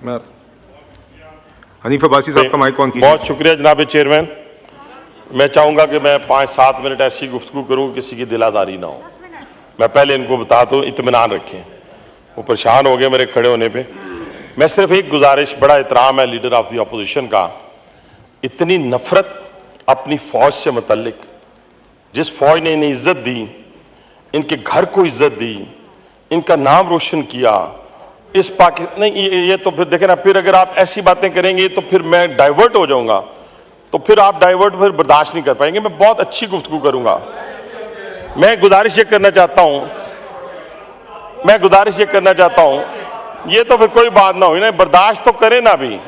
मैं हनीफ अब्बासी साहब का माइक ऑन कीजिए। बहुत शुक्रिया जनाब चेयरमैन। मैं चाहूँगा कि मैं 5-7 मिनट ऐसी गुफ्तगू करूँ किसी की दिलादारी ना हो। मैं पहले इनको बता दूँ, इत्मीनान रखें, वो परेशान हो गए मेरे खड़े होने पे। मैं सिर्फ एक गुजारिश, बड़ा एहतराम है लीडर ऑफ द अपोजिशन का, इतनी नफरत अपनी फौज से मुतल्लिक, जिस फौज ने इन्हें इज्जत दी, इनके घर को इज्जत दी, इनका नाम रोशन किया, इस पाकिस्तान नहीं, ये तो फिर देखें ना, फिर अगर आप ऐसी बातें करेंगे तो फिर मैं डाइवर्ट हो जाऊंगा, तो फिर आप डाइवर्ट फिर बर्दाश्त नहीं कर पाएंगे। मैं बहुत अच्छी गुफ्तगू करूंगा। मैं गुजारिश ये करना चाहता हूं, ये तो फिर कोई बात ना हुई ना, बर्दाश्त तो करें ना, भी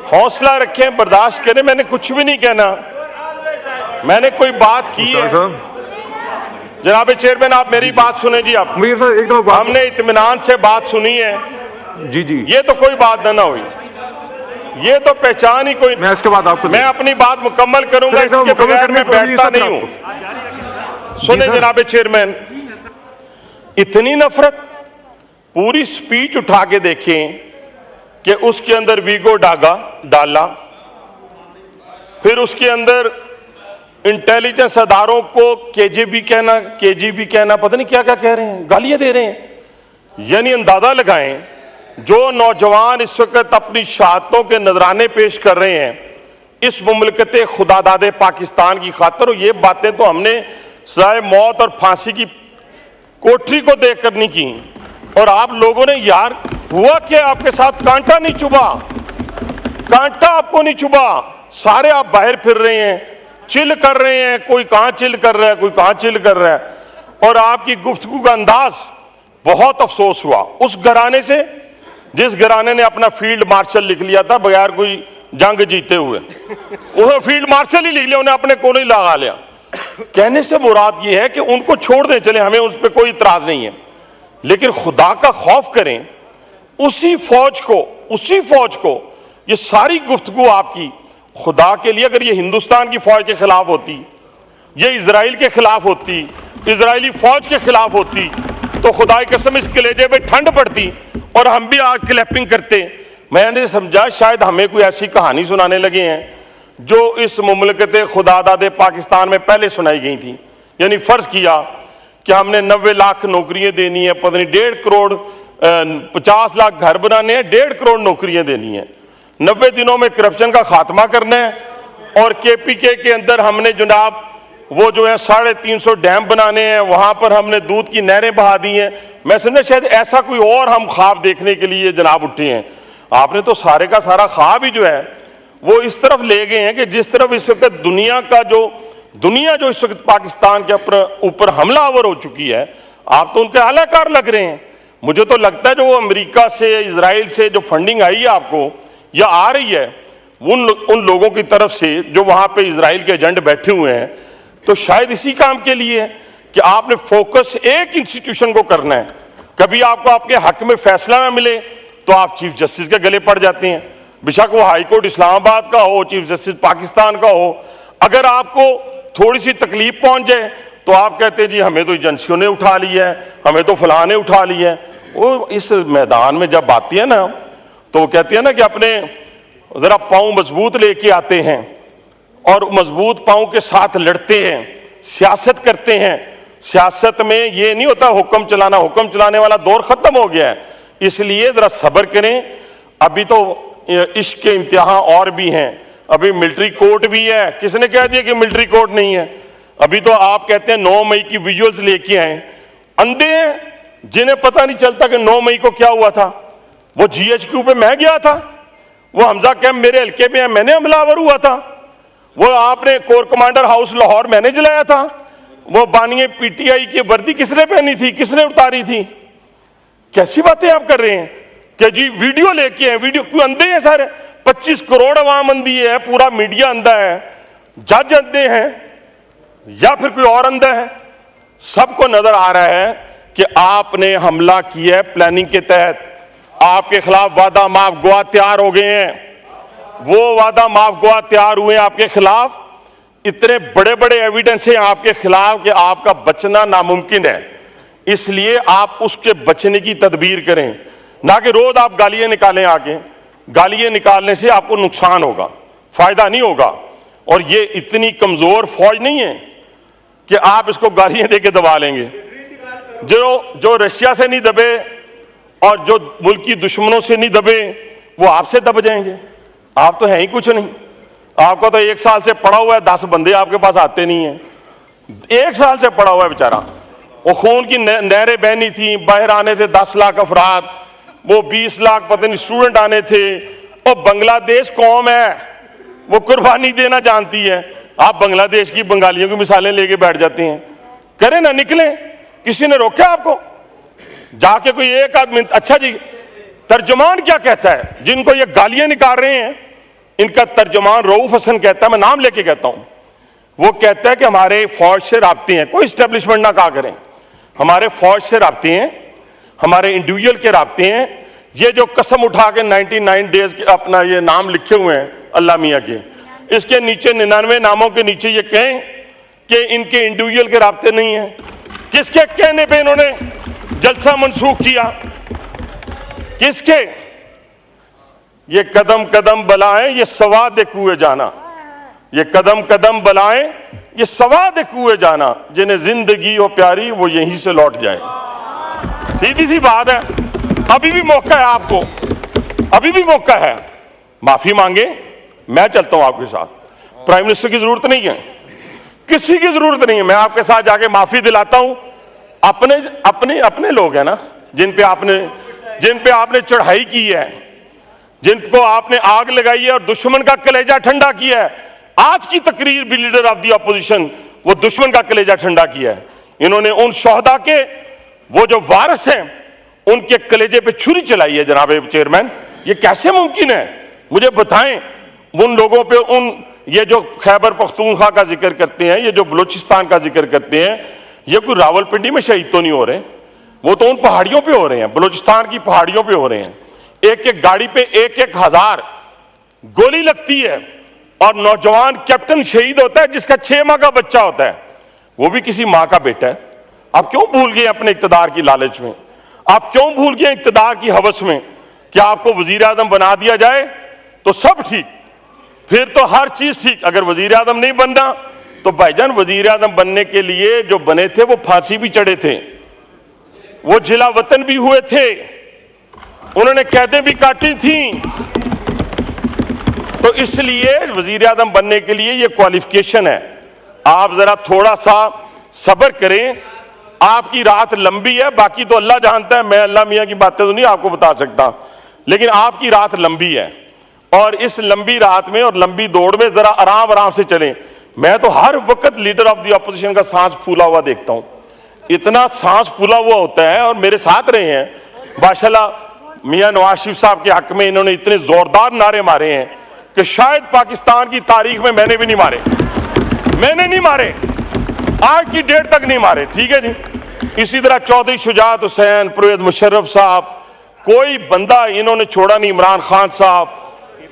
हौसला रखें, बर्दाश्त करें। मैंने कुछ भी नहीं कहना, मैंने कोई बात की है। जनाब चेयरमैन, आप मेरी बात सुने जी। आप हमने इत्मीनान से बात सुनी है जी जी, ये तो कोई बात ना हुई, ये तो पहचान ही कोई। मैं इसके बाद आपको मैं अपनी बात मुकम्मल करूंगा, इसके बगैर मैं बैठता नहीं हूं। सुने जनाब चेयरमैन, इतनी नफरत, पूरी स्पीच उठा के देखें कि उसके अंदर वीगो डाला, फिर उसके अंदर इंटेलिजेंस अदारों को केजीबी कहना, पता नहीं क्या क्या कह रहे हैं, गालियां दे रहे हैं। यानी अंदाजा लगाएं, जो नौजवान इस वक्त अपनी शहादतों के नजराने पेश कर रहे हैं इस मुमलकत खुदादादे पाकिस्तान की खातर, और ये बातें तो हमने सजाए मौत और फांसी की कोठरी को देख कर नहीं की। और आप लोगों ने, यार हुआ क्या आपके साथ? कांटा नहीं चुभा, कांटा आपको नहीं चुभा। सारे आप बाहर फिर रहे हैं, चिल कर रहे हैं, कोई कहां चिल कर रहा है, कोई कहां चिल कर रहा है। और आपकी गुफ्तगू का अंदाज, बहुत अफसोस हुआ उस घराने से जिस घराने ने अपना फील्ड मार्शल लिख लिया था बगैर कोई जंग जीते हुए। उन्होंने फील्ड मार्शल ही लिख लिया, उन्हें अपने कोने ही लगा लिया। कहने से मुराद ये है कि उनको छोड़ दें, चले, हमें उस पर कोई इतराज नहीं है, लेकिन खुदा का खौफ करें। उसी फौज को ये सारी गुफ्तगू आपकी, खुदा के लिए अगर ये हिंदुस्तान की फौज के खिलाफ होती, ये इजराइल के खिलाफ होती, इजरायली फौज के खिलाफ होती, तो खुदा की कसम इस कलेजे में ठंड पड़ती और हम भी आज क्लैपिंग करते। मैंने समझा शायद हमें कोई ऐसी कहानी सुनाने लगे हैं जो इस मुमलकत खुदादादे पाकिस्तान में पहले सुनाई गई थी। यानी फर्ज किया कि हमने 90 लाख नौकरियां देनी है, पता नहीं 1.5 करोड़ 50 लाख घर बनाने हैं, 1.5 करोड़ नौकरियां देनी है, 90 दिनों में करप्शन का खात्मा करना है, और केपीके के अंदर हमने जनाब वो जो है 350 डैम बनाने हैं, वहां पर हमने दूध की नहरें बहा दी हैं। मैं समझा शायद ऐसा कोई और हम ख्वाब देखने के लिए जनाब उठे हैं। आपने तो सारे का सारा ख्वाब ही जो है वो इस तरफ ले गए हैं कि जिस तरफ इस वक्त दुनिया जो इस वक्त पाकिस्तान के ऊपर हमलावर हो चुकी है, आप तो उनके आलाकार लग रहे हैं। मुझे तो लगता है जो अमेरिका से, इजराइल से जो फंडिंग आई है आपको या आ रही है उन लोगों की तरफ से जो वहां पे इजराइल के एजेंट बैठे हुए हैं, तो शायद इसी काम के लिए है कि आपने फोकस एक इंस्टीट्यूशन को करना है। कभी आपको आपके हक में फैसला ना मिले तो आप चीफ जस्टिस के गले पड़ जाते हैं, बेशक वो हाई कोर्ट इस्लामाबाद का हो, चीफ जस्टिस पाकिस्तान का हो। अगर आपको थोड़ी सी तकलीफ पहुंच जाए तो आप कहते हैं जी हमें तो एजेंसियों ने उठा लिया है, हमें तो फलां ने उठा लिया है। वो इस मैदान में जब आती है ना, तो वो कहती है ना कि अपने जरा पांव मजबूत लेके आते हैं और मजबूत पांव के साथ लड़ते हैं, सियासत करते हैं। सियासत में ये नहीं होता हुक्म चलाने वाला दौर खत्म हो गया है। इसलिए जरा सब्र करें। अभी तो इश्क के इम्तिहान और भी हैं, अभी मिलिट्री कोर्ट भी है। किसने कह दिया कि मिलिट्री कोर्ट नहीं है? अभी तो आप कहते हैं 9 मई की विजुअल्स लेके आए। अंधे हैं जिन्हें पता नहीं चलता कि 9 मई को क्या हुआ था। वो GHQ पे मैं गया था, वो हमजा कैंप मेरे हल्के पे है, मैंने हमलावर हुआ था। वो आपने कोर कमांडर हाउस लाहौर मैंने जलाया था। वो बानिए PTI की वर्दी किसने पहनी थी, किसने उतारी थी? कैसी बातें आप कर रहे हैं कि जी वीडियो लेके आए? वीडियो क्यों? अंधे हैं सारे? 25 करोड़ अवाम अंधी है, पूरा मीडिया अंधा है, जज अंधे हैं या फिर कोई और अंधा है? सबको नजर आ रहा है कि आपने हमला किया है प्लानिंग के तहत। आपके खिलाफ वादा माफ गवाह तैयार हो गए हैं, वो वादा माफ गवाह तैयार हुए आपके खिलाफ। इतने बड़े बड़े एविडेंस हैं आपके खिलाफ कि आपका बचना नामुमकिन है। इसलिए आप उसके बचने की तदबीर करें। ना कि रोज आप गालियां निकालें आके। गालियां निकालने से आपको नुकसान होगा, फायदा नहीं होगा। और ये इतनी कमजोर फौज नहीं है कि आप इसको गालियां देके दबा लेंगे। जो रशिया से नहीं दबे और जो मुल्क की दुश्मनों से नहीं दबे, वो आपसे दब जाएंगे। आप तो हैं ही कुछ नहीं। आपको तो 1 साल से पड़ा हुआ है, 10 बंदे आपके पास आते नहीं है। 1 साल से पड़ा हुआ है बेचारा। वो खून की नहरें बहनी थी, बाहर आने थे 10 लाख अफराद, वो 20 लाख पता नहीं स्टूडेंट आने थे। और बांग्लादेश कौम है, वो कुर्बानी देना जानती है। आप बांग्लादेश की बंगालियों की मिसालें लेके बैठ जाते हैं। करें ना, निकले, किसी ने रोका आपको? जाके कोई एक आदमी, अच्छा जी तर्जुमान क्या कहता है? जिनको ये गालियां निकाल रहे हैं, इनका तर्जुमान रऊफ हसन कहता है, मैं नाम लेके कहता हूं। वो कहता है कि हमारे फौज से राब्ते हैं, कोई स्टैब्लिशमेंट ना कहा करें, हमारे फौज से राब्ते हैं, हमारे इंडिविजुअल के राब्ते हैं। ये जो कसम उठा के 99 डेज के अपना ये नाम लिखे हुए हैं अल्लाह मियाँ के, इसके नीचे 99 नामों के नीचे ये कहें कि इनके इंडिविजुअल के राब्ते नहीं है। किसके कहने पे इन्होंने जलसा मनसूख किया? किसके? ये कदम कदम बलाएं, ये सवाद कुए जाना, ये कदम कदम बलाएं, ये सवाद कुए जाना, जिन्हें जिंदगी हो प्यारी वो यहीं से लौट जाए। सीधी सी बात है। अभी भी मौका है आपको, अभी भी मौका है। माफी मांगे, मैं चलता हूं आपके साथ। प्राइम मिनिस्टर की जरूरत नहीं है, किसी की जरूरत नहीं है। मैं आपके साथ जाके माफी दिलाता हूं। अपने अपने अपने लोग हैं ना, जिन पे आपने चढ़ाई की है, जिनको आपने आग लगाई है और दुश्मन का कलेजा ठंडा किया है। आज की तकरीर भी लीडर ऑफ द अपोजिशन वो दुश्मन का कलेजा ठंडा किया है। इन्होंने उन शोहदा के वो जो वारिस हैं उनके कलेजे पे छुरी चलाई है। जनाब चेयरमैन, ये कैसे मुमकिन है? मुझे बताएं। उन लोगों पे ये जो खैबर पख्तूनख्वा का जिक्र करते हैं, ये जो बलूचिस्तान का जिक्र करते हैं, ये कोई रावलपिंडी में शहीद तो नहीं हो रहे, वो तो उन पहाड़ियों पे हो रहे हैं, बलूचिस्तान की पहाड़ियों पे हो रहे हैं। एक एक गाड़ी पे 1-1 हजार गोली लगती है और नौजवान कैप्टन शहीद होता है जिसका 6 माह का बच्चा होता है, वो भी किसी मां का बेटा है। आप क्यों भूल गए अपने इक्तदार की लालच में? आप क्यों भूल गए इक्तदार की हवस में कि आपको वजीर आजम बना दिया जाए तो सब ठीक, फिर तो हर चीज ठीक। अगर वजीर आजम नहीं बनना तो भाईजान वजीर आजम बनने के लिए जो बने थे वो फांसी भी चढ़े थे, वो जिला वतन भी हुए थे, उन्होंने कैदें भी काटी थी। तो इसलिए वजीर आजम बनने के लिए ये क्वालिफिकेशन है। आप जरा थोड़ा सा सब्र करें। आपकी रात लंबी है, बाकी तो अल्लाह जानता है, मैं अल्लाह मियाँ की बातें तो नहीं आपको बता सकता, लेकिन आपकी रात लंबी है। और इस लंबी रात में और लंबी दौड़ में जरा आराम आराम से चलें। मैं तो हर वक्त लीडर ऑफ द अपोजिशन का सांस फूला हुआ देखता हूं, इतना सांस फूला हुआ होता है। और मेरे साथ रहे हैं माशाल्लाह, मियां नवाज शरीफ साहब के हक में इन्होंने इतने जोरदार नारे मारे हैं कि शायद पाकिस्तान की तारीख में मैंने भी नहीं मारे, मैंने नहीं मारे, आज की डेट तक नहीं मारे। ठीक है जी। इसी तरह चौधरी शुजात हुसैन, परवेज मुशर्रफ साहब, कोई बंदा इन्होंने छोड़ा नहीं। इमरान खान साहब,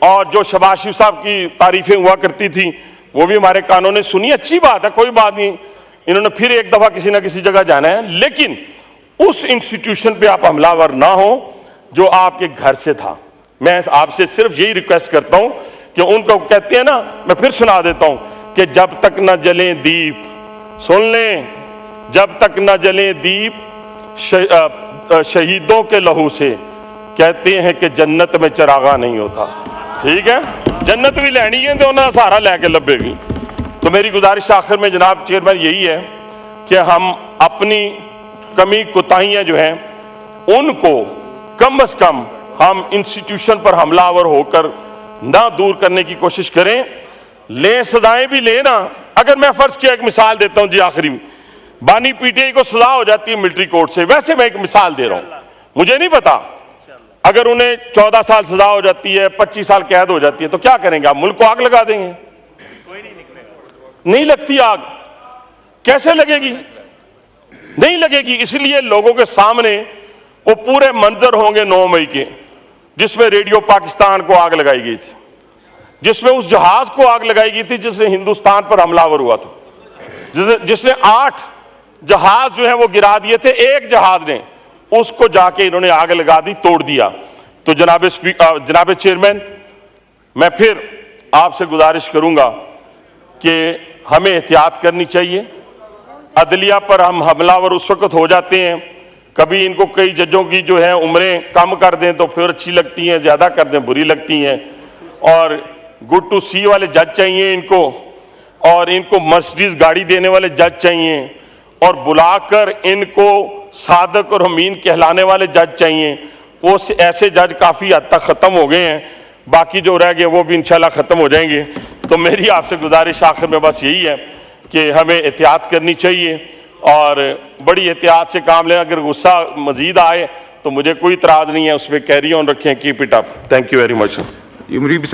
और जो शहबाज शरीफ साहब की तारीफें हुआ करती थी वो भी हमारे कानों ने सुनी। अच्छी बात है, कोई बात नहीं, इन्होंने फिर एक दफा किसी ना किसी जगह जाना है, लेकिन उस इंस्टीट्यूशन पे आप हमलावर ना हो जो आपके घर से था। मैं आपसे सिर्फ यही रिक्वेस्ट करता हूं कि उनको कहते हैं ना, मैं फिर सुना देता हूं कि जब तक न जले दीप, सुन लें, जब तक न जले दीप शहीदों के लहू से, कहते हैं कि जन्नत में चरागा नहीं होता। ठीक है, जन्नत भी लेनी है तो उन्हें सहारा लेके लभेगी। तो मेरी गुजारिश आखिर में जनाब चेयरमैन यही है कि हम अपनी कमी कोताहियां जो हैं उनको कम से कम हम इंस्टीट्यूशन पर हमलावर होकर ना दूर करने की कोशिश करें। ले सजाएं भी लेना। अगर मैं फर्ज किया एक मिसाल देता हूं जी, आखिरी बानी पीटीआई को सजा हो जाती है मिलिट्री कोर्ट से, वैसे मैं एक मिसाल दे रहा हूं, मुझे नहीं पता अगर उन्हें 14 साल सजा हो जाती है, 25 साल कैद हो जाती है तो क्या करेंगे आप? मुल्क को आग लगा देंगे? कोई नहीं लगती आग, कैसे लगेगी? नहीं लगेगी। इसलिए लोगों के सामने वो पूरे मंजर होंगे 9 मई के, जिसमें रेडियो पाकिस्तान को आग लगाई गई थी, जिसमें उस जहाज को आग लगाई गई थी जिसने हिंदुस्तान पर हमलावर हुआ था, जिसने 8 जहाज जो है वो गिरा दिए थे। एक जहाज ने उसको जाके इन्होंने आग लगा दी, तोड़ दिया। तो जनाब चेयरमैन, मैं फिर आपसे गुजारिश करूंगा कि हमें एहतियात करनी चाहिए। अदलिया पर हम हमलावर उस वक्त हो जाते हैं, कभी इनको कई जजों की जो है उम्रें कम कर दें तो फिर अच्छी लगती हैं, ज़्यादा कर दें बुरी लगती हैं। और गुड टू सी वाले जज चाहिए इनको, और इनको मर्सिडीज गाड़ी देने वाले जज चाहिए, और बुलाकर इनको सादक और अमीन कहलाने वाले जज चाहिए। वो ऐसे जज काफ़ी हद तक ख़त्म हो गए हैं, बाकी जो रह गए वो भी इंशाल्लाह ख़त्म हो जाएंगे। तो मेरी आपसे गुजारिश आखिर में बस यही है कि हमें एहतियात करनी चाहिए और बड़ी एहतियात से काम लें। अगर गुस्सा मजीद आए तो मुझे कोई इतराज़ नहीं है, उस पर कैरी ऑन रखें, keep it up. Thank you very much.